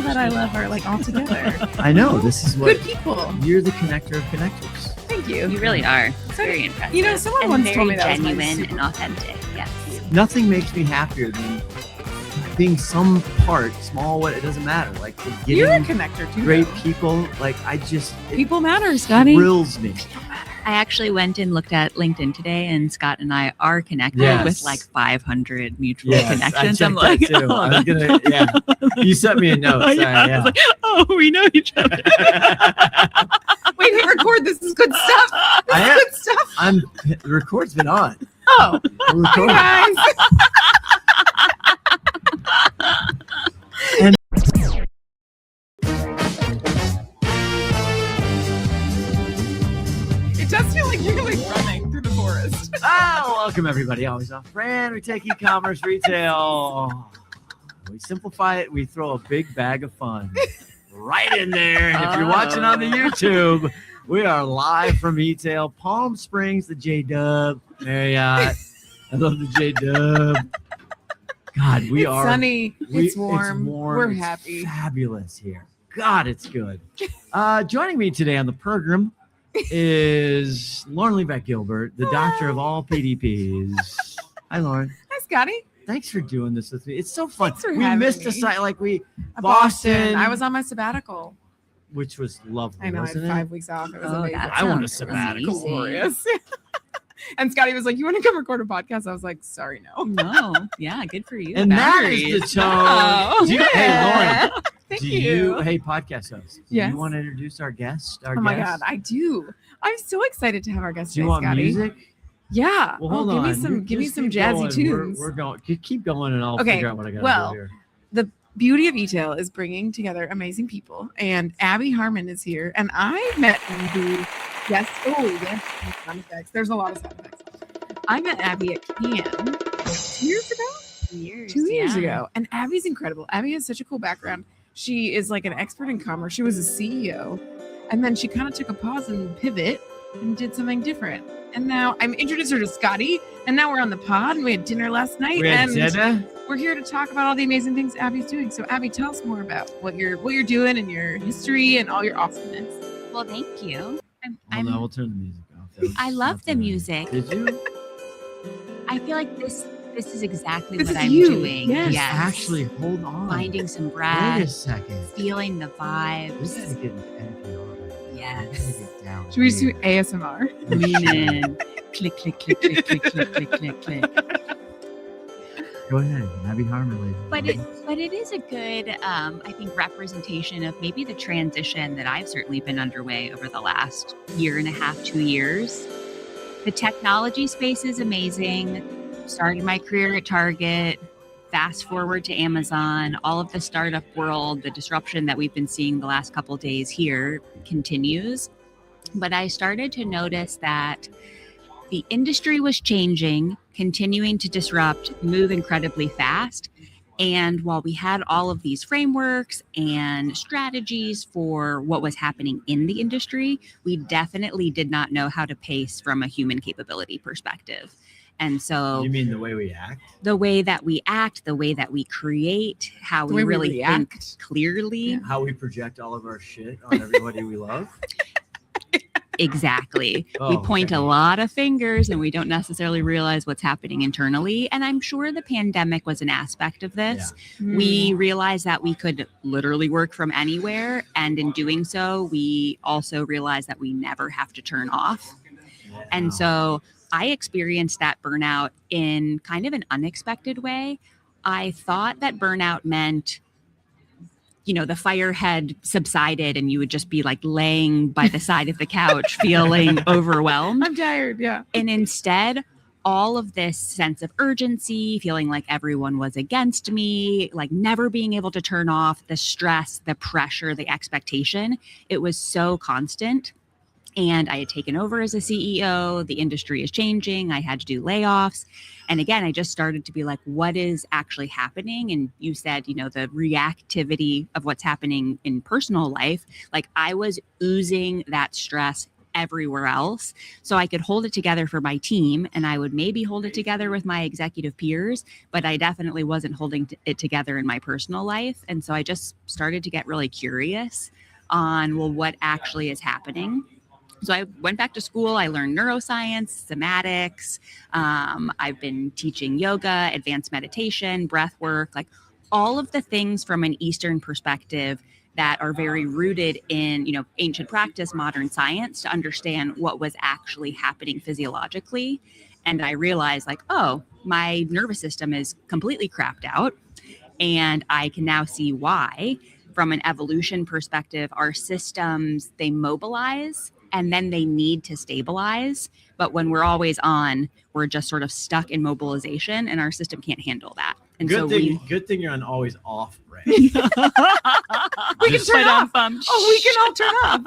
that I love are like all together. I know. This is what Good people. You're the connector of connectors. Thank you. You really are. It's very impressive. You know, someone and once very told me that genuine was my and authentic. Yes. Nothing makes me happier than being some part, small, what, it doesn't matter. Like You're a getting connector too. great though. people. Like it People matter, Scotty. thrills me. I actually went and looked at LinkedIn today, and Scott and I are connected Yes. with like 500 mutual Yes, connections. I I'm checked like, that too. I was gonna, yeah. You sent me a note. Sorry, I yeah. was like, oh, we know each other. Wait, hit record. This is good stuff. This is good stuff. The record's been on. Oh, We're recording. guys. And It does feel like you're like running through the forest. welcome everybody. Always off brand. We take e-commerce retail. We simplify it. We throw a big bag of fun right in there. And if you're watching on the YouTube, we are live from eTail, Palm Springs, the J-Dub Marriott. I love the J-Dub. God, we It's are sunny. It's warm. It's We're It's happy. fabulous here. God, it's good. Joining me today on the program is Lauren Livak Gilbert, the doctor of all PDPs. Hi, Lauren. Hi, Scotty. Thanks for doing this with me. It's so fun. Thanks for We having missed me. a site like Boston. I was on my sabbatical. which was lovely. I know. I wasn't had it? 5 weeks off. It was Oh, amazing. that I want a sounds sabbatical. amazing. Glorious. And Scotty was like, "You want to come record a podcast?" I was like, "Sorry, no." No, yeah, good for you. And that is the Boundaries. tone. Oh, Do you- Hey, Lauren. Thank Do you. hey, podcast host. Do Yes. you want to introduce our guest? Oh my God, I do. I'm so excited to have our guest Do you today, want Scotty. music? Yeah. Well, hold give on. me some. Give me Just some keep jazzy going. tunes. We're going. Keep going, and I'll Okay, figure out what I got to well, do here. The beauty of eTail is bringing together amazing people, and Abi Harmon is here, and I met Abi. Yes. Oh, yes. Sound effects. There's a lot of sound effects. I met Abi at Cannes 2 years ago. Years, 2 years yeah. ago, and Abby's incredible. Abby has such a cool background. She is like an expert in commerce. She was a CEO, and then she kind of took a pause and pivot and did something different. And now I'm introduced her to Scotty, and now we're on the pod, and we had dinner last night, We had and dinner. we're here to talk about all the amazing things Abby's doing. So Abby, tell us more about what you're doing and your history and all your awesomeness. Well, thank you. Hold on, we'll turn the music off. That was I love not the bad. music. Did you? I feel like this is exactly This what is I'm you. doing. Yes. Actually, hold on. Finding some Wait a breath, second. feeling the This vibes. is getting NPR. Right now. Yes. Let's get down Should we just do here. ASMR? Lean in. Click, click, click, click, click, click, click, click, click. Go ahead, Abi Harmon, ladies. and But gentlemen. it is a good, I think, representation of maybe the transition that I've certainly been underway over the last year and a half, 2 years. The technology space is amazing. Started my career at Target, fast forward to Amazon, all of the startup world, the disruption that we've been seeing the last couple of days here continues. But I started to notice that the industry was changing, continuing to disrupt, move incredibly fast. And while we had all of these frameworks and strategies for what was happening in the industry, we definitely did not know how to pace from a human capability perspective. And so You mean the way we act? the way that we act, the way that we create, how The we way we really think react. clearly. Yeah. How we project all of our shit on everybody we love? Exactly. Oh, We point okay. a lot of fingers and we don't necessarily realize what's happening internally. And I'm sure the pandemic was an aspect of this. Hmm. We realized that we could literally work from anywhere. And in doing so, we also realized that we never have to turn off. And so I experienced that burnout in kind of an unexpected way. I thought that burnout meant, the fire had subsided and you would just be like laying by the side of the couch feeling overwhelmed. I'm tired. Yeah. And instead, all of this sense of urgency, feeling like everyone was against me, like never being able to turn off, the stress, the pressure, the expectation, it was so constant. And I had taken over as a CEO. The industry is changing. I had to do layoffs. And again, I just started to be like, what is actually happening? And you said, the reactivity of what's happening in personal life, like I was oozing that stress everywhere else. So I could hold it together for my team, and I would maybe hold it together with my executive peers, but I definitely wasn't holding it together in my personal life. And so I just started to get really curious on, well, what actually is happening. So I went back to school. I learned neuroscience, somatics. I've been teaching yoga, advanced meditation, breath work, like all of the things from an Eastern perspective that are very rooted in, ancient practice, modern science, to understand what was actually happening physiologically. And I realized my nervous system is completely crapped out. And I can now see why, from an evolution perspective, our systems, they mobilize and then they need to stabilize. But when we're always on, we're just sort of stuck in mobilization, and our system can't handle that. And good thing you're on always off, right? We can turn off. We can all turn off.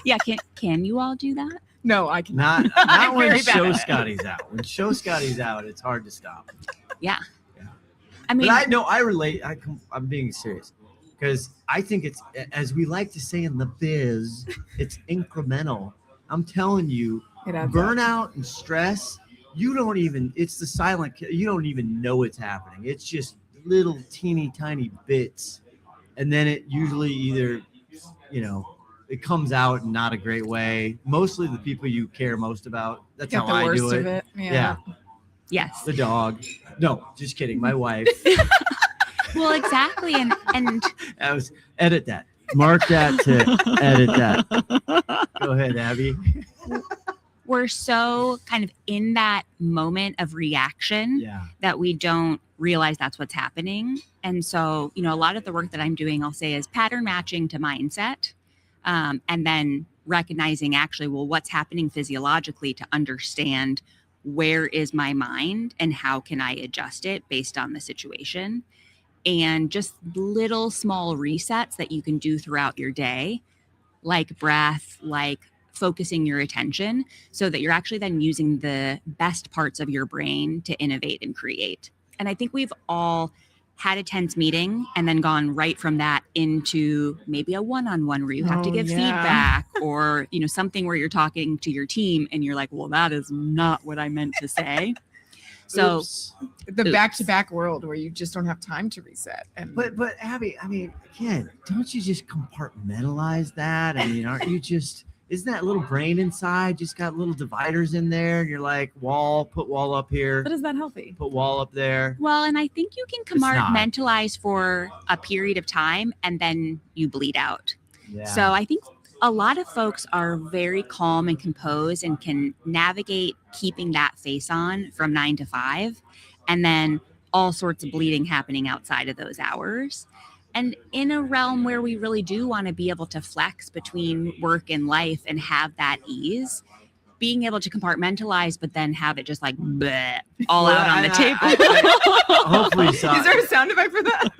Yeah, can you all do that? No, I cannot. Not when Show Scotty's out. When Show Scotty's out, it's hard to stop. Yeah. I mean, but I relate. I'm being serious. Because I think it's, as we like to say in the biz, it's incremental. I'm telling you, burnout and stress, it's the silent, you don't even know it's happening. It's just little teeny tiny bits. And then it usually either, it comes out in not a great way. Mostly the people you care most about. That's how I do it. Yeah. Yes. The dog. No, just kidding. My wife. Well, exactly. And that was, edit that. Mark that to edit that. Go ahead, Abby. We're so kind of in that moment of reaction that we don't realize that's what's happening. And so, a lot of the work that I'm doing, I'll say, is pattern matching to mindset. And then recognizing actually, well, what's happening physiologically to understand where is my mind and how can I adjust it based on the situation. And just little small resets that you can do throughout your day, like breath, like focusing your attention, so that you're actually then using the best parts of your brain to innovate and create. And I think we've all had a tense meeting and then gone right from that into maybe a one-on-one where you have to give feedback, or, something where you're talking to your team and you're like, well, that is not what I meant to say. So the back-to-back world where you just don't have time to reset. But Abby, again, don't you just compartmentalize that? Aren't you just, isn't that little brain inside just got little dividers in there? And you're like, put wall up here. But is that healthy? Put wall up there. Well, and I think you can compartmentalize for a period of time and then you bleed out. Yeah. So I think a lot of folks are very calm and composed and can navigate keeping that face on from 9 to 5, and then all sorts of bleeding happening outside of those hours. And in a realm where we really do want to be able to flex between work and life and have that ease, being able to compartmentalize, but then have it just like bleh, all out on the table. Hopefully so. Is there a sound effect for that?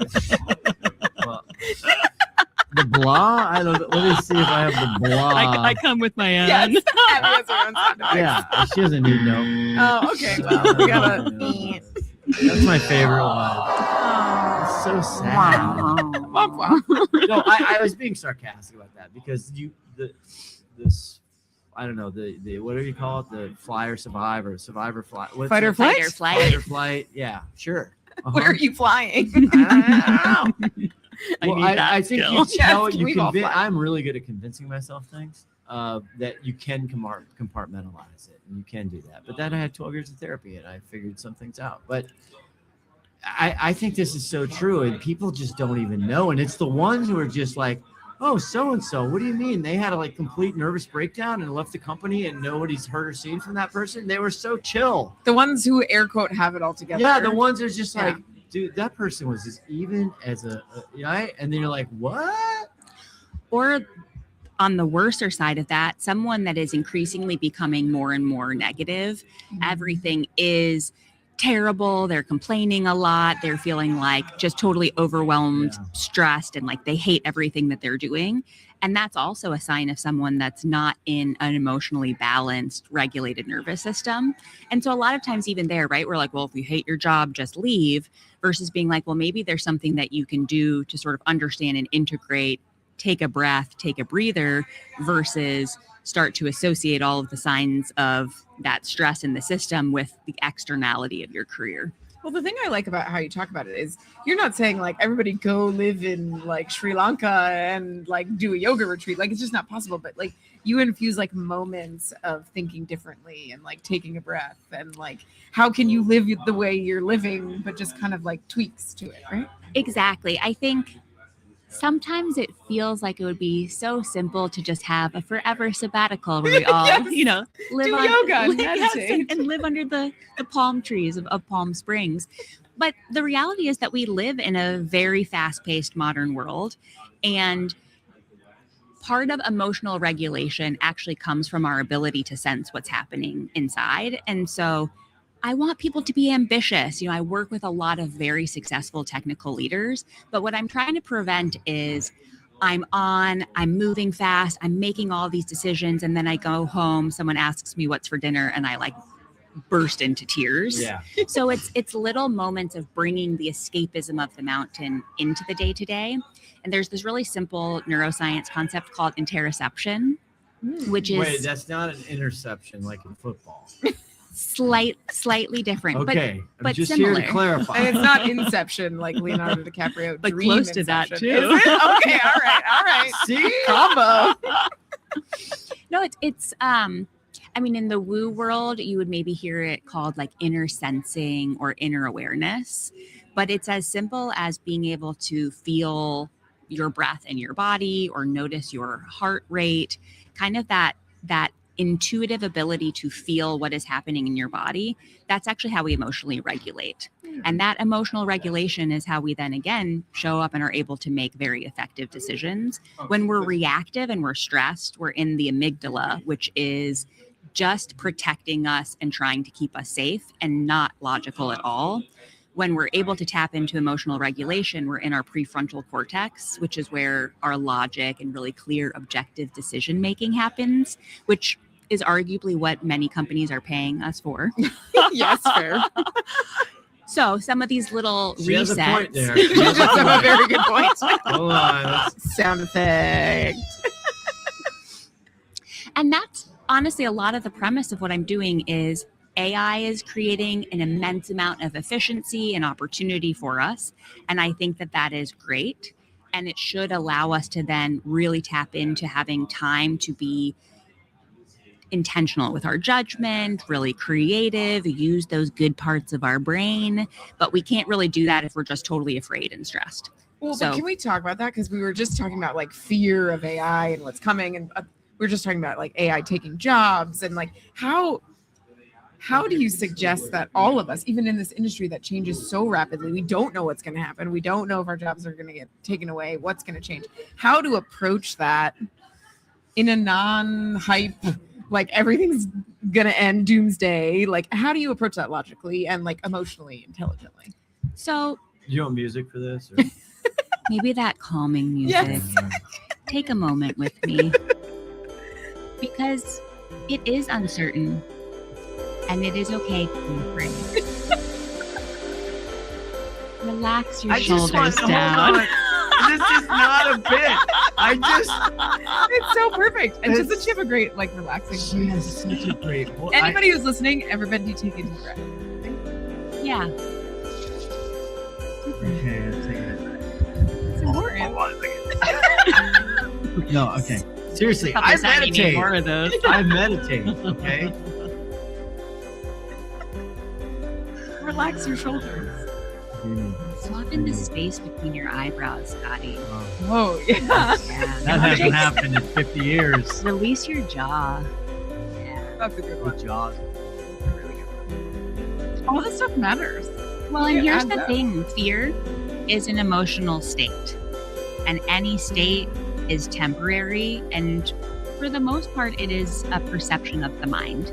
The blah? I don't know. Let me see if I have the blah. I come with my own. Yes. Abby has her own sound effects. Yeah, she doesn't need no. Oh, okay. Well, we gotta. That's my favorite one. Oh, it's so sad. No, I was being sarcastic about that because I don't know, the what do you call it? The fly or survive or survivor fly. Fight or flight? Fight or flight. Yeah, sure. Where are you flying? I don't know. I think skill. I'm really good at convincing myself things that you can compartmentalize it, and you can do that. But then I had 12 years of therapy, and I figured some things out. But I think this is so true, and people just don't even know. And it's the ones who are just like, oh, so-and-so, what do you mean? They had a complete nervous breakdown and left the company, and nobody's heard or seen from that person. They were so chill. The ones who air quote have it all together. Yeah, the ones that are just like, dude, that person was as even as right? And then you're like, what? Or on the worser side of that, someone that is increasingly becoming more and more negative. Mm-hmm. Everything is terrible. They're complaining a lot. They're feeling like just totally overwhelmed, stressed, and like they hate everything that they're doing. And that's also a sign of someone that's not in an emotionally balanced, regulated nervous system. And so a lot of times even there, right, we're like, well, if you hate your job, just leave, versus being like, well, maybe there's something that you can do to sort of understand and integrate, take a breath, take a breather, versus start to associate all of the signs of that stress in the system with the externality of your career. Well, the thing I like about how you talk about it is you're not saying like everybody go live in like Sri Lanka and like do a yoga retreat. Like it's just not possible. But like you infuse like moments of thinking differently and like taking a breath and like how can you live the way you're living, but just kind of like tweaks to it, right? Exactly. I think sometimes it feels like it would be so simple to just have a forever sabbatical where we all, Yes. live Do on yoga and yes, meditate. and live under the palm trees of Palm Springs. But the reality is that we live in a very fast-paced modern world, and part of emotional regulation actually comes from our ability to sense what's happening inside. And so I want people to be ambitious. I work with a lot of very successful technical leaders, but what I'm trying to prevent is I'm moving fast, I'm making all these decisions, and then I go home, someone asks me what's for dinner, and I like burst into tears. Yeah. So it's little moments of bringing the escapism of the mountain into the day-to-day. And there's this really simple neuroscience concept called interoception, which is... Wait, that's not an interception like in football. Slightly different, Okay, but I'm just similar. here to clarify. And it's not Inception like Leonardo DiCaprio. But dream close to that, Inception. too. Is it? Okay, all right. See? Combo. No, it's in the woo world, you would maybe hear it called like inner sensing or inner awareness, but it's as simple as being able to feel your breath in your body or notice your heart rate, kind of that intuitive ability to feel what is happening in your body. That's actually how we emotionally regulate. And that emotional regulation is how we then again show up and are able to make very effective decisions. When we're reactive and we're stressed, we're in the amygdala, which is just protecting us and trying to keep us safe and not logical at all. When we're able to tap into emotional regulation, we're in our prefrontal cortex, which is where our logic and really clear objective decision making happens, which is arguably what many companies are paying us for. Yes, fair. So some of these little She has a point resets. there. You just have a very good point. Hold on. Sound effect. And that's honestly a lot of the premise of what I'm doing is AI is creating an immense amount of efficiency and opportunity for us. And I think that is great. And it should allow us to then really tap into having time to be intentional with our judgment, really creative, use those good parts of our brain. But we can't really do that if we're just totally afraid and stressed. Well, So- but can we talk about that? Because we were just talking about like fear of AI and what's coming. And we were just talking about like AI taking jobs and like how do you suggest that all of us, even in this industry that changes so rapidly, we don't know what's going to happen. We don't know if our jobs are going to get taken away, what's going to change, how to approach that in a non-hype, like everything's going to end doomsday. Like, how do you approach that logically and like emotionally, intelligently? So You want music for this? Or? maybe that calming music. Yes. Take a moment with me because it is uncertain. And it is okay to be afraid. Relax your shoulders down. Hold on. This is not a bit. It's so perfect. And doesn't she have a great, like, relaxing She has such a great. Anybody who's listening, everybody take a deep breath. Yeah. Okay, I'm taking it. It's important. No, okay. Seriously, Probably I sending me meditate. more of those. I meditate. Okay. Relax your shoulders. Soften the space between your eyebrows, Scotty. Whoa, yeah. Yeah. That hasn't happened in 50 years. Release your jaw. Yeah. That's a good one. Good job. Really good one. All this stuff matters. Well, and Yeah, here's adds the up. thing. Fear is an emotional state. And any state is temporary. And for the most part, it is a perception of the mind.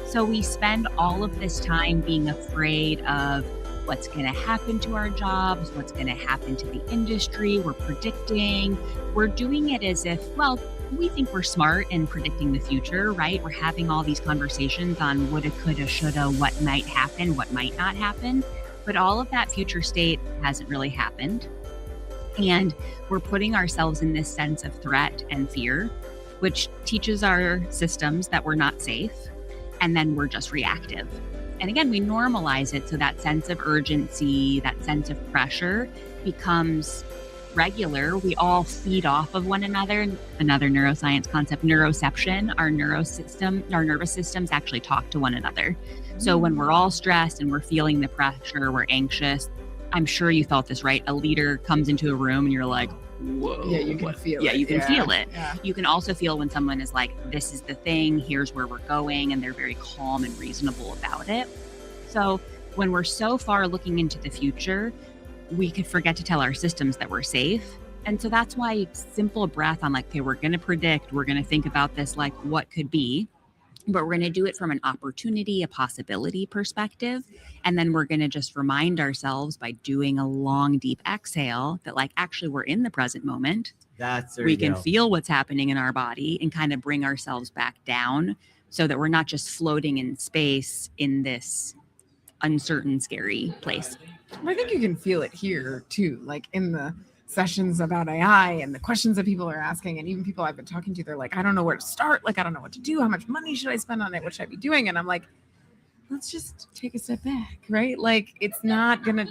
So we spend all of this time being afraid of what's going to happen to our jobs, what's going to happen to the industry. We're predicting. We're doing it as if, well, we think we're smart in predicting the future, right? We're having all these conversations on woulda, coulda, shoulda, what might happen, what might not happen. But all of that future state hasn't really happened. And we're putting ourselves in this sense of threat and fear. which teaches our systems that we're not safe, and then we're just reactive. And again, we normalize it, so that sense of urgency, that sense of pressure becomes regular. We all feed off of one another. Another neuroscience concept, neuroception. Our nervous systems actually talk to one another. So when we're all stressed and we're feeling the pressure, we're anxious, I'm sure you felt this, right? A leader comes into a room and you're like, whoa. Yeah, you can feel it. Yeah, you can feel it. Yeah. You can also feel when someone is like, this is the thing, here's where we're going, and they're very calm and reasonable about it. So when we're so far looking into the future, we could forget to tell our systems that we're safe. And so that's why simple breath on like, okay, we're going to predict, we're going to think about this, like what could be, but we're going to do it from an opportunity, a possibility perspective. And then we're going to just remind ourselves by doing a long, deep exhale that like, actually we're in the present moment. We can feel what's happening in our body and kind of bring ourselves back down so that we're not just floating in space in this uncertain, scary place. I think you can feel it here too, like in the sessions about AI and the questions that people are asking, and even people I've been talking to, they're like, I don't know where to start. Like, I don't know what to do. How much money should I spend on it? What should I be doing? And I'm like, let's just take a step back, right? Like, it's not going to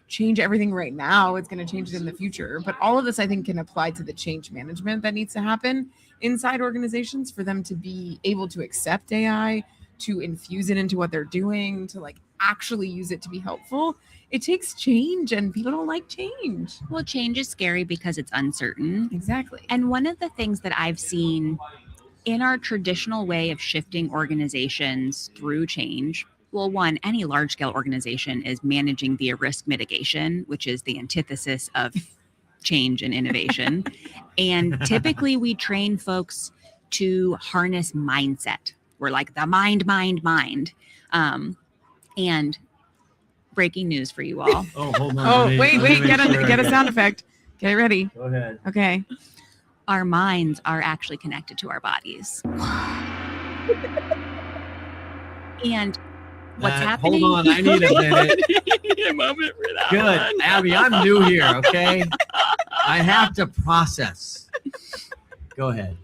change everything right now. It's going to change it in the future. But all of this, I think, can apply to the change management that needs to happen inside organizations for them to be able to accept AI, to infuse it into what they're doing, to like actually use it to be helpful. It takes change, and people don't like change. Well, change is scary because it's uncertain. Exactly. And one of the things that I've seen in our traditional way of shifting organizations through change, well, one, any large scale organization is managing via risk mitigation, which is the antithesis of change and innovation. And typically we train folks to harness mindset. We're like the mind. And breaking news for you all. Oh, hold on. Oh, wait, get a sound effect. Get ready. Go ahead. Okay. Our minds are actually connected to our bodies. And what's happening? Hold on, I need a minute. A moment for that Good. one. Abby, I'm new here, okay? I have to process. Go ahead.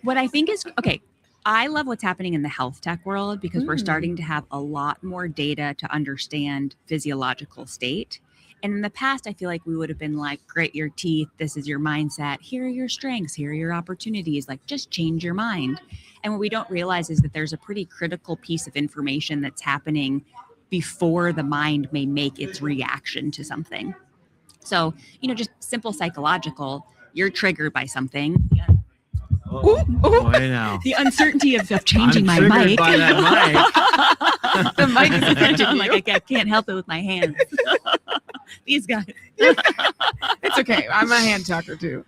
What I think is, okay, I love what's happening in the health tech world because we're starting to have a lot more data to understand physiological state. And in the past, I feel like we would have been like, grit your teeth. This is your mindset. Here are your strengths. Here are your opportunities. Like, just change your mind. And what we don't realize is that there's a pretty critical piece of information that's happening before the mind may make its reaction to something. So, just simple psychological, you're triggered by something. Oh, boy, now. The uncertainty of changing my mic. By that mic. The mic is affecting you. Like I can't help it with my hands. These guys. It's okay. I'm a hand talker too.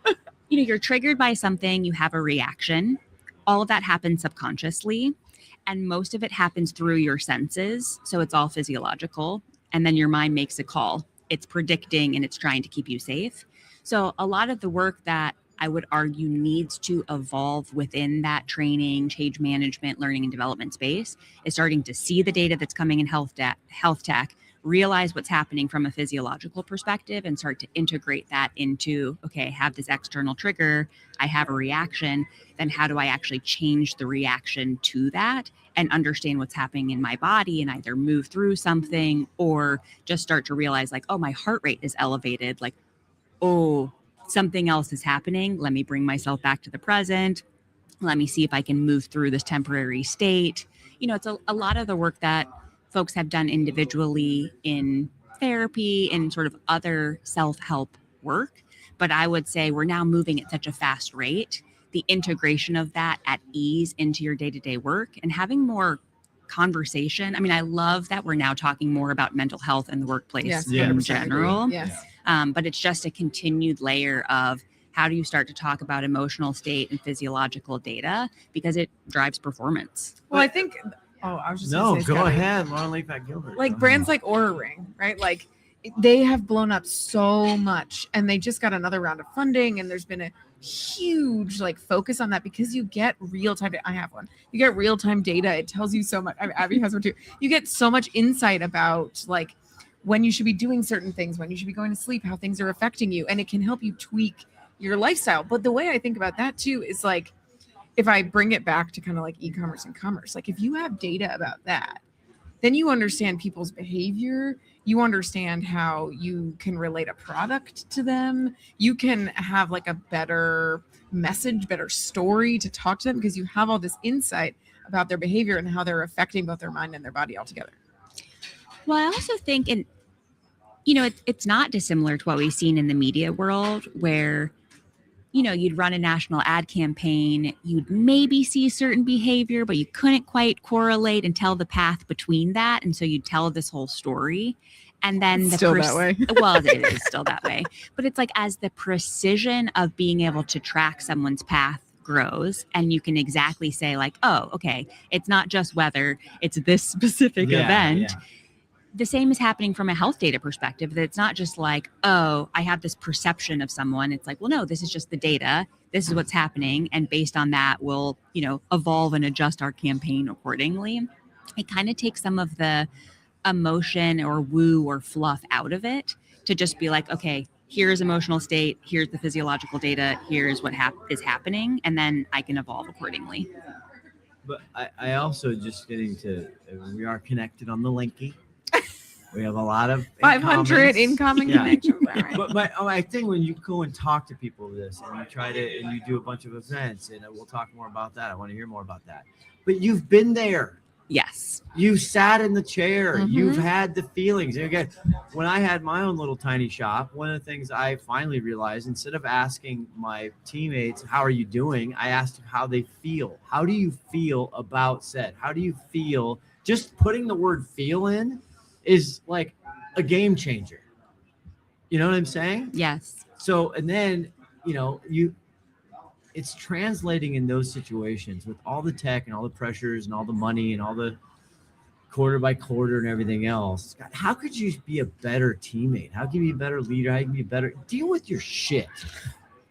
You're triggered by something, you have a reaction. All of that happens subconsciously, and most of it happens through your senses. So it's all physiological. And then your mind makes a call. It's predicting and it's trying to keep you safe. So a lot of the work that I would argue needs to evolve within that training, change management, learning and development space is starting to see the data that's coming in health tech, realize what's happening from a physiological perspective, and start to integrate that into, okay, I have this external trigger, I have a reaction, then how do I actually change the reaction to that and understand what's happening in my body and either move through something or just start to realize like, oh, my heart rate is elevated, like, oh, something else is happening. Let me bring myself back to the present. Let me see if I can move through this temporary state. It's a lot of the work that folks have done individually in therapy and sort of other self-help work. But I would say we're now moving at such a fast rate. The integration of that at ease into your day-to-day work and having more conversation. I mean, I love that we're now talking more about mental health in the workplace in general. Yes. But it's just a continued layer of how do you start to talk about emotional state and physiological data because it drives performance. Well, I think, I was just No, gonna say, go Scotty, ahead, Lauren Livak Gilbert. Like brands like Oura Ring, right? Like they have blown up so much, and they just got another round of funding, and there's been a huge like focus on that because you get real-time. I have one. You get real-time data. It tells you so much. I mean, Abby has one too. You get so much insight about like when you should be doing certain things, when you should be going to sleep, how things are affecting you. And it can help you tweak your lifestyle. But the way I think about that too is like, if I bring it back to kind of like e-commerce and commerce, like if you have data about that, then you understand people's behavior. You understand how you can relate a product to them. You can have like a better message, better story to talk to them because you have all this insight about their behavior and how they're affecting both their mind and their body altogether. Well, I also think, and it's not dissimilar to what we've seen in the media world where, you'd run a national ad campaign, you'd maybe see certain behavior, but you couldn't quite correlate and tell the path between that. And so you'd tell this whole story. And then that way. Well, it is still that way. But it's like as the precision of being able to track someone's path grows, and you can exactly say like, oh, okay, it's not just weather, it's this specific event. Yeah. The same is happening from a health data perspective, that it's not just like, oh, I have this perception of someone. It's like, well, no, this is just the data. This is what's happening. And based on that, we'll, evolve and adjust our campaign accordingly. It kind of takes some of the emotion or woo or fluff out of it to just be like, okay, here's emotional state. Here's the physiological data. Here's what is happening. And then I can evolve accordingly. But I also just getting to, we are connected on the Linky. We have a lot of 500 incoming connections. But my thing when you go and talk to people of this and you do a bunch of events, and we'll talk more about that. I want to hear more about that. But you've been there. Yes. You sat in the chair. Mm-hmm. You've had the feelings. Again, when I had my own little tiny shop, one of the things I finally realized, instead of asking my teammates, how are you doing? I asked how they feel. How do you feel about said? How do you feel? Just putting the word feel in is like a game changer. You know what I'm saying? Yes. So, and then, it's translating in those situations with all the tech and all the pressures and all the money and all the quarter by quarter and everything else. God, how could you be a better teammate? How can you be a better leader? How can you be better? Deal with your shit.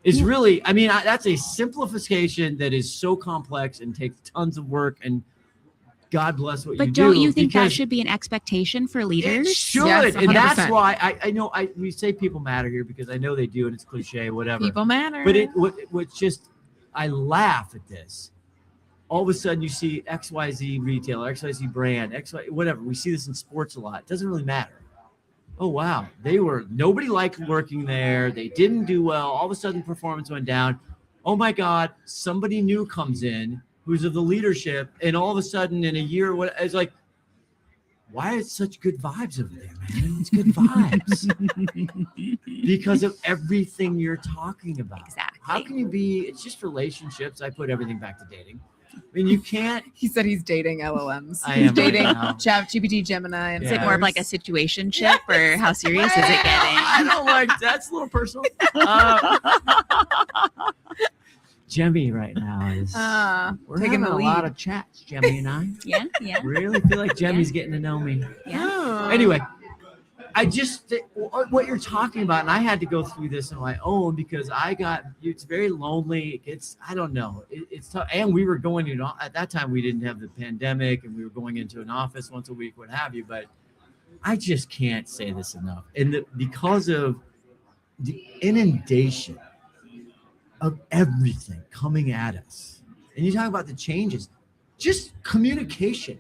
It's really, that's a simplification that is so complex and takes tons of work, and God bless what you do. But don't you think that should be an expectation for leaders? It should. Yes, and that's why I know we say people matter here because I know they do, and it's cliche, whatever. People matter. But what's just, I laugh at this. All of a sudden you see XYZ retailer, XYZ brand, XY, whatever. We see this in sports a lot. It doesn't really matter. Oh, wow. Nobody liked working there. They didn't do well. All of a sudden performance went down. Oh my God. Somebody new comes in who's of the leadership, and all of a sudden in a year, it's like, why is such good vibes over there, man? It's good vibes. Because of everything you're talking about. Exactly. How can you it's just relationships. I put everything back to dating. You can't. He said he's dating LLMs. I He's am dating right now. ChatGPT, Gemini, and Is it more of like a situationship, or how serious is it getting? I don't like that's a little personal. Jemmy right now is we're taking having the a lead. lot of chats, Jemmy and I. Yeah. Really feel like Jemmy's getting to know me. Yeah. Oh. Anyway, I just what you're talking about, and I had to go through this on my own because it's very lonely. I don't know. It's tough. And we were going at that time we didn't have the pandemic, and we were going into an office once a week, what have you. But I just can't say this enough. And because of the inundation of everything coming at us, and you talk about the changes, just communication.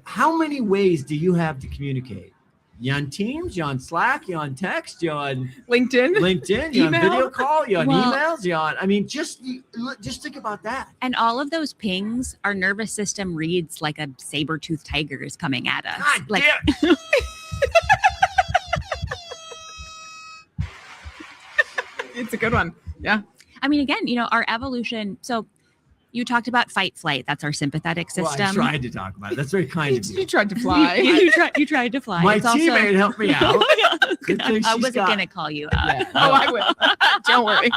How many ways do you have to communicate? You on Teams, you on Slack, you on text, you on LinkedIn, you on email? video call, you on Well, emails, you on. Just think about that. And all of those pings, our nervous system reads like a saber-toothed tiger is coming at us. God Like, damn. It's a good one. Yeah. I mean, again, our evolution. So you talked about fight flight. That's our sympathetic Well, system. I tried to talk about it. That's very kind of You you. tried to fly. you tried to fly. My It's also- teammate helped me out. Good thing I she's wasn't got- going to call you out. Yeah, Oh, I will. Don't worry.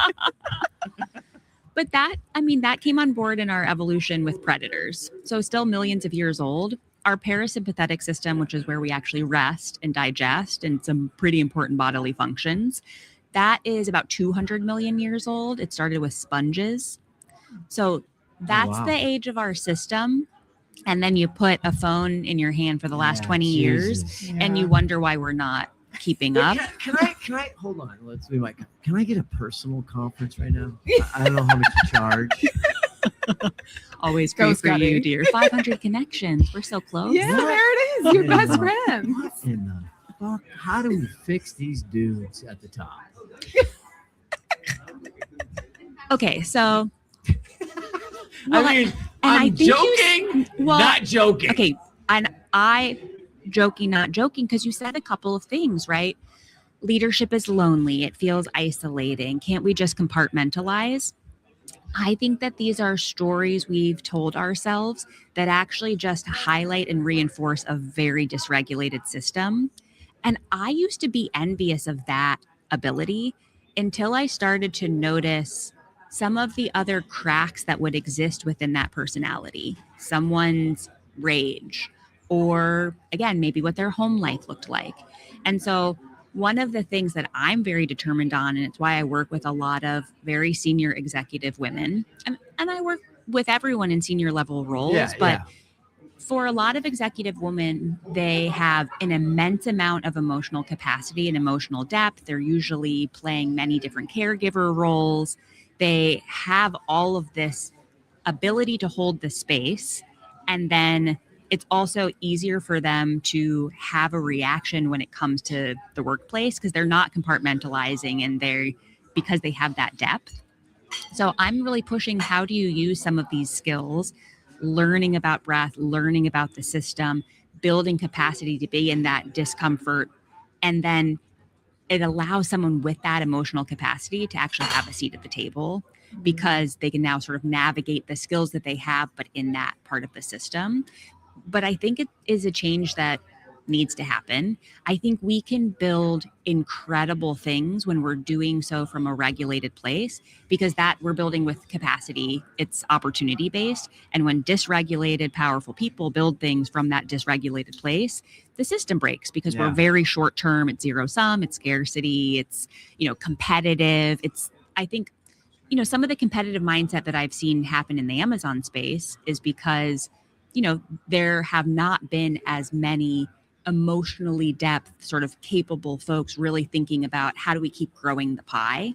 But that came on board in our evolution with predators. So still millions of years old. Our parasympathetic system, which is where we actually rest and digest and some pretty important bodily functions, that is about 200 million years old. It started with sponges. So that's wow. the age of our system. And then you put a phone in your hand for the last 20 years Jesus. and you wonder why we're not keeping up. Can I hold on? Can I get a personal conference right now? I don't know how much to charge. Always Go, great for Scotty. you, dear. 500 connections. We're so close. Yeah, there it is. Your best friend. What in the fuck? How do we fix these dudes at the top? Okay, so I'm think you- joking, not joking. Okay, and I joking, not joking, because you said a couple of things, right? Leadership is lonely. It feels isolating. Can't we just compartmentalize? I think that these are stories we've told ourselves that actually just highlight and reinforce a very dysregulated system. And I used to be envious of that ability until I started to notice some of the other cracks that would exist within that personality. Someone's rage, or again, maybe what their home life looked like. And so one of the things that I'm very determined on, and it's why I work with a lot of very senior executive women, and I work with everyone in senior level roles, but for a lot of executive women, they have an immense amount of emotional capacity and emotional depth. They're usually playing many different caregiver roles. They have all of this ability to hold the space, and then it's also easier for them to have a reaction when it comes to the workplace because they're not compartmentalizing and because they have that depth. So I'm really pushing, how do you use some of these skills, learning about breath, learning about the system, building capacity to be in that discomfort, and then it allows someone with that emotional capacity to actually have a seat at the table because they can now sort of navigate the skills that they have, but in that part of the system. But I think it is a change that needs to happen. I think we can build incredible things when we're doing so from a regulated place, because that we're building with capacity, it's opportunity based. And when dysregulated, powerful people build things from that dysregulated place, the system breaks because we're very short term. It's zero sum, it's scarcity, it's, competitive. I think, some of the competitive mindset that I've seen happen in the Amazon space is because there have not been as many emotionally depth, sort of capable folks really thinking about how do we keep growing the pie.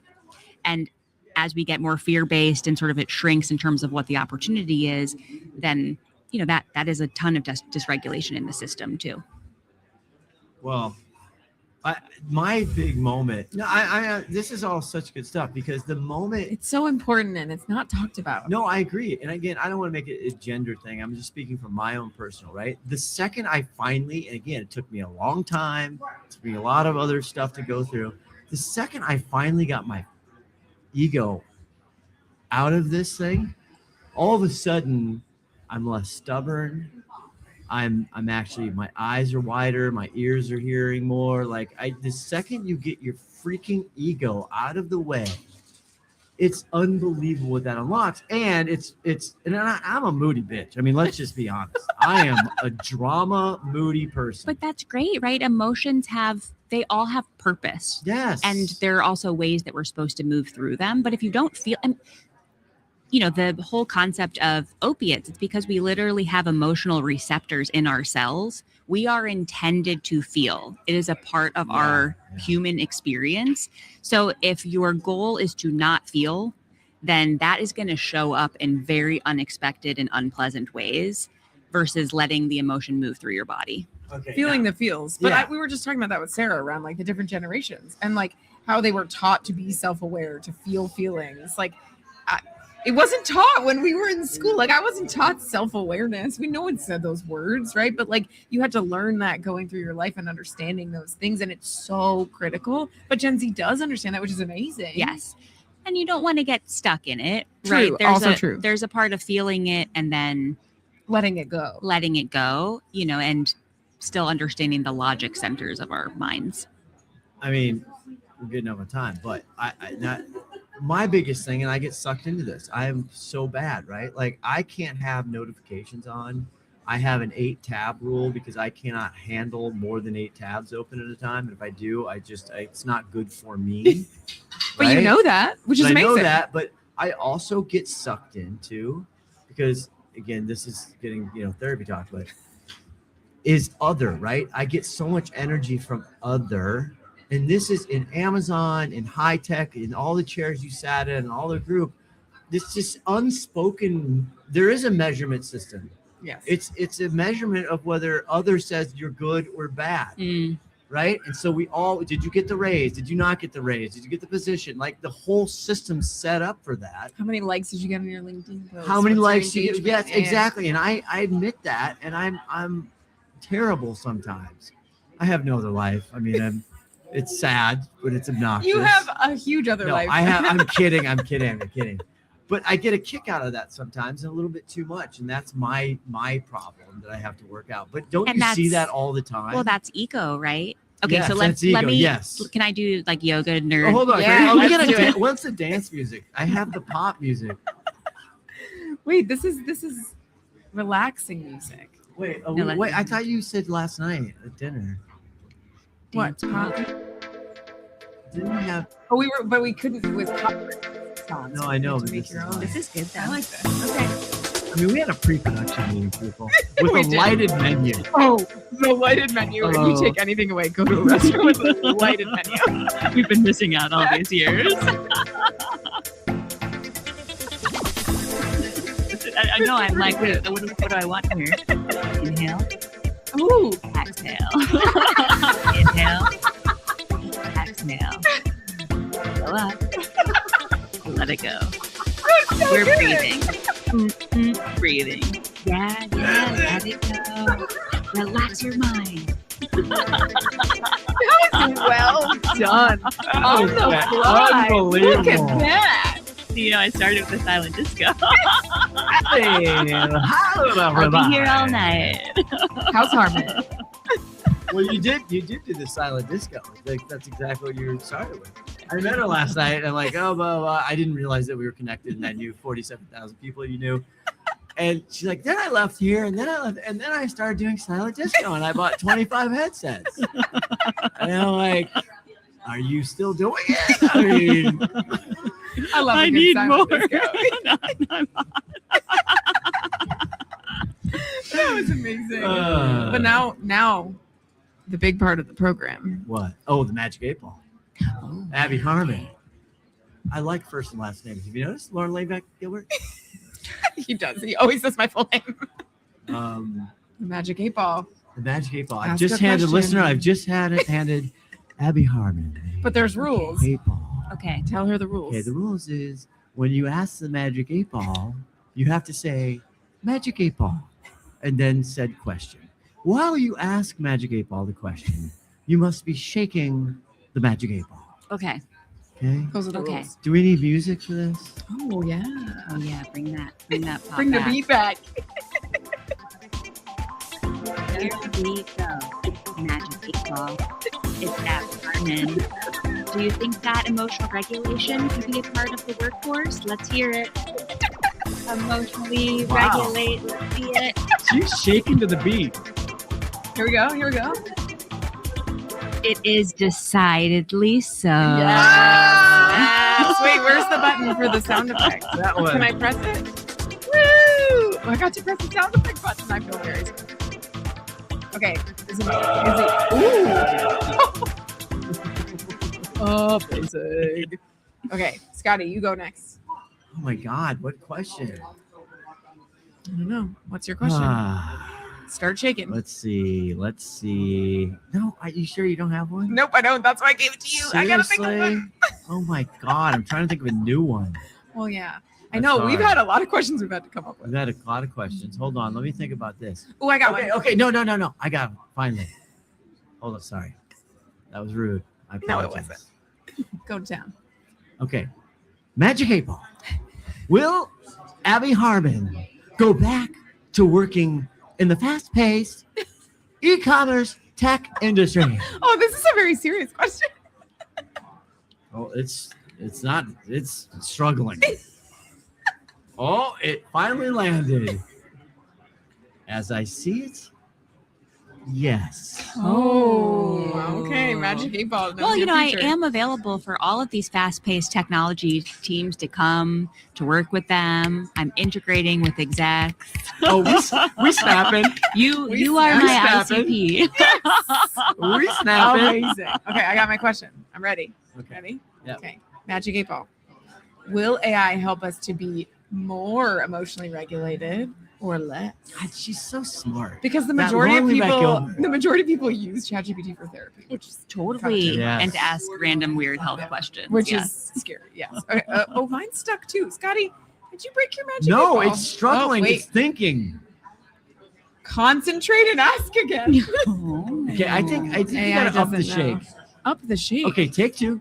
And as we get more fear-based and sort of it shrinks in terms of what the opportunity is, then, that is a ton of dysregulation in the system too. Well, my big moment. No, this is all such good stuff because the moment It's so important and it's not talked about. No, I agree. And again, I don't want to make it a gender thing. I'm just speaking from my own personal, right? The second I finally, and again, it took me a long time, it took me a lot of other stuff to go through. The second I finally got my ego out of this thing, all of a sudden I'm less stubborn. I'm actually, my eyes are wider, my ears are hearing more. The second you get your freaking ego out of the way, it's unbelievable what that unlocks. And I'm a moody bitch. I mean, let's just be honest. I am a drama moody person. But that's great, right? Emotions they all have purpose. Yes. And there are also ways that we're supposed to move through them. But if you don't feel, the whole concept of opiates, it's because we literally have emotional receptors in our cells. We are intended to feel. It is a part of our human experience. So if your goal is to not feel, then that is going to show up in very unexpected and unpleasant ways versus letting the emotion move through your body. Okay, Feeling the feels. But Yeah. we were just talking about that with Sarah around the different generations and how they were taught to be self-aware, to feel feelings. It wasn't taught when we were in school. I wasn't taught self-awareness. No one said those words, right? But you had to learn that going through your life and understanding those things. And it's so critical. But Gen Z does understand that, which is amazing. Yes. And you don't want to get stuck in it, True, right? also true. There's a part of feeling it and then letting it go, and still understanding the logic centers of our minds. I mean, we're getting over time, but my biggest thing, and I get sucked into this, I am so bad, right? I can't have notifications on. I have an 8-tab rule because I cannot handle more than 8 tabs open at a time. And if I do, it's not good for me. But right? you know that, which is amazing. I know that, but I also get sucked into, because again, this is getting, therapy talk, but is other, right? I get so much energy from other. And this is in Amazon, in high tech, in all the chairs you sat in, all the group. This just unspoken. There is a measurement system. Yes. It's a measurement of whether other says you're good or bad, right? And so we all, did you get the raise? Did you not get the raise? Did you get the position? Like the whole system's set up for that. How many likes did you get on your LinkedIn post? How many What's your likes you get? Yes, engagement? exactly. And I admit that, and I'm terrible sometimes. I have no other life. I mean, it's sad, but it's obnoxious. You have a huge other life. I'm kidding. I'm kidding. But I get a kick out of that sometimes, and a little bit too much, and that's my problem that I have to work out. But don't you see that all the time? Well, that's ego, right? Okay, yes, so let me. Yes. Can I do like yoga nerd? Oh, hold on. Yeah, let's do it. What's the dance music? I have the pop music. Wait, this is relaxing music. Wait, wait. I thought you said last night at dinner. What? Didn't we have? Oh, we couldn't with copyright songs. No, I know. To make your own. This is good though. I like this. Okay. I mean, we had a pre-production meeting, people, with We a did. lighted menu. Oh, the lighted menu. If you take anything away, go to a restaurant with a lighted menu. We've been missing out all these years. I know. I'm like, wait, what do I want here? Inhale. Ooh. Exhale. Inhale. Exhale. Go up. Let it go. So We're good. breathing. Breathing. Yeah, let it go. Relax your mind. Well done. On the fly. Unbelievable. Look at that. You know, I started with the silent disco. Hey, I'll be here all night. House Harmon. Well, you did do the silent disco. Like, that's exactly what you started with. I met her last night. And I'm like, oh, blah, blah. I didn't realize that we were connected, and I knew 47,000 people you knew. And she's like, then I left here, and then I started doing silent disco, and I bought 25 headsets. And I'm like, are you still doing it? I mean, I love I a good need silent more. disco. No, I'm not. That was amazing. But now, the big part of the program. what? Oh, the Magic 8 Ball. Oh. Abby Harmon. I like first and last names. Have you noticed? Lauren Livak, Gilbert? He does. He always says my full name. The Magic 8 Ball. The Magic 8 Ball. I've Ask just a handed, question. listener, handed Abby Harmon. But there's rules. 8 Ball. Okay. Tell her the rules. Okay, the rules is when you ask the Magic 8 Ball, you have to say Magic 8 Ball and then said question. While you ask Magic 8 Ball the question, you must be shaking the Magic 8 Ball. Okay. Okay? Those are the Okay. rules. Do we need music for this? Oh, yeah. Oh yeah, bring that pop Bring the back. beat back. Here we go. Magic 8 Ball. It's Abi Harmon. Do you think that emotional regulation can be a part of the workforce? Let's hear it. Emotionally Wow. regulate. Let's see it. She's shaking to the beat. Here we go. It is decidedly so. Yes. Wait, where's the button for the sound effect? That one. Can I press it? Woo! I got to press the sound effect button. I feel very special. Okay. Is it? Ooh. Oh, basic. Okay, Scotty, you go next. Oh my God, what question? I don't know. What's your question? Start shaking. Let's see. No, are you sure you don't have one? Nope, I don't. That's why I gave it to you. I gotta think of Seriously? one. Oh my God, I'm trying to think of a new one. Well, yeah. I That's know. We've hard. had a lot of questions we've had to come up with. We've had a lot of questions. Hold on, let me think about this. Oh, I got Okay, one. okay, no. I got it. Finally. Hold on, sorry. That was rude. I No, apologize. it wasn't. Go to town. Okay. Magic 8 Ball. Will Abi Harmon go back to working in the fast-paced e-commerce tech industry? Oh, this is a very serious question. Oh, it's struggling. Oh, it finally landed. As I see it, Yes. Oh, okay. Magic 8 Ball. knows Well, your I future. am available for all of these fast-paced technology teams to come to work with them. I'm integrating with execs. Oh, we snapping. You are my snapping. ICP. We snapping. Amazing. Okay, I got my question. I'm ready. Okay. Ready? Yep. Okay. Magic 8 Ball. Will AI help us to be more emotionally regulated or less? God, she's so smart. Because the That majority of lonely back people, over. the majority of people use ChatGPT for therapy, which is Totally. Yes. And to ask random weird health questions. which yes. is scary. Yes. Okay. Oh, mine's stuck too. Scotty, did you break your magic? 8 No, Ball? it's struggling. Oh, wait. It's thinking. Concentrate and ask again. Okay, I think you AI gotta up the doesn't know. shake. Up the shake. Okay, take two.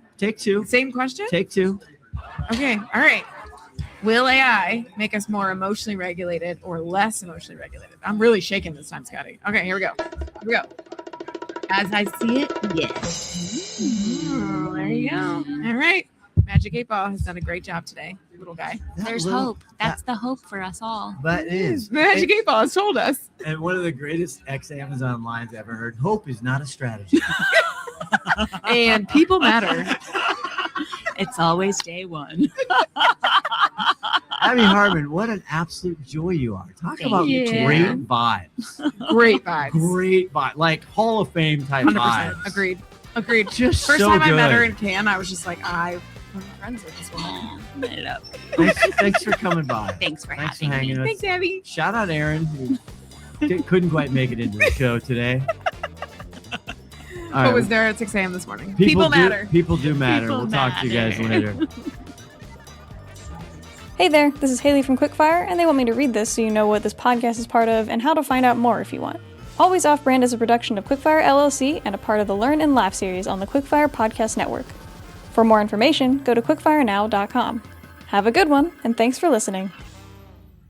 Same question. Take two. Okay. All right. Will AI make us more emotionally regulated or less emotionally regulated? I'm really shaking this time, Scotty. Okay, here we go. As I see it, yes. Oh, there you go. All right. Magic 8 Ball has done a great job today, little guy. There's hope. That's the hope for us all. That is. Magic 8 Ball has told us. And one of the greatest ex-Amazon lines I ever heard. Hope is not a strategy. And people matter. It's always day one. Abi Harmon, what an absolute joy you are. Talk Thank about you. great vibes. Great vibes. Great vibe. Like Hall of Fame type 100%. vibes. Agreed. Just First so time good. I met her in Cannes, I was just like, I want to be friends with this woman. Light it up. Thanks for coming by. Thanks for Thanks for having hanging me. with Thanks, Abby. Shout out Aaron, who couldn't quite make it into the show today. All What right. was there at 6 a.m. this morning? People matter. People do matter. People We'll talk to you guys matter. later. Hey there, this is Haley from Quickfire, and they want me to read this so you know what this podcast is part of and how to find out more if you want. Always Off Brand is a production of Quickfire LLC and a part of the Learn and Laugh series on the Quickfire Podcast Network. For more information, go to quickfirenow.com. Have a good one, and thanks for listening.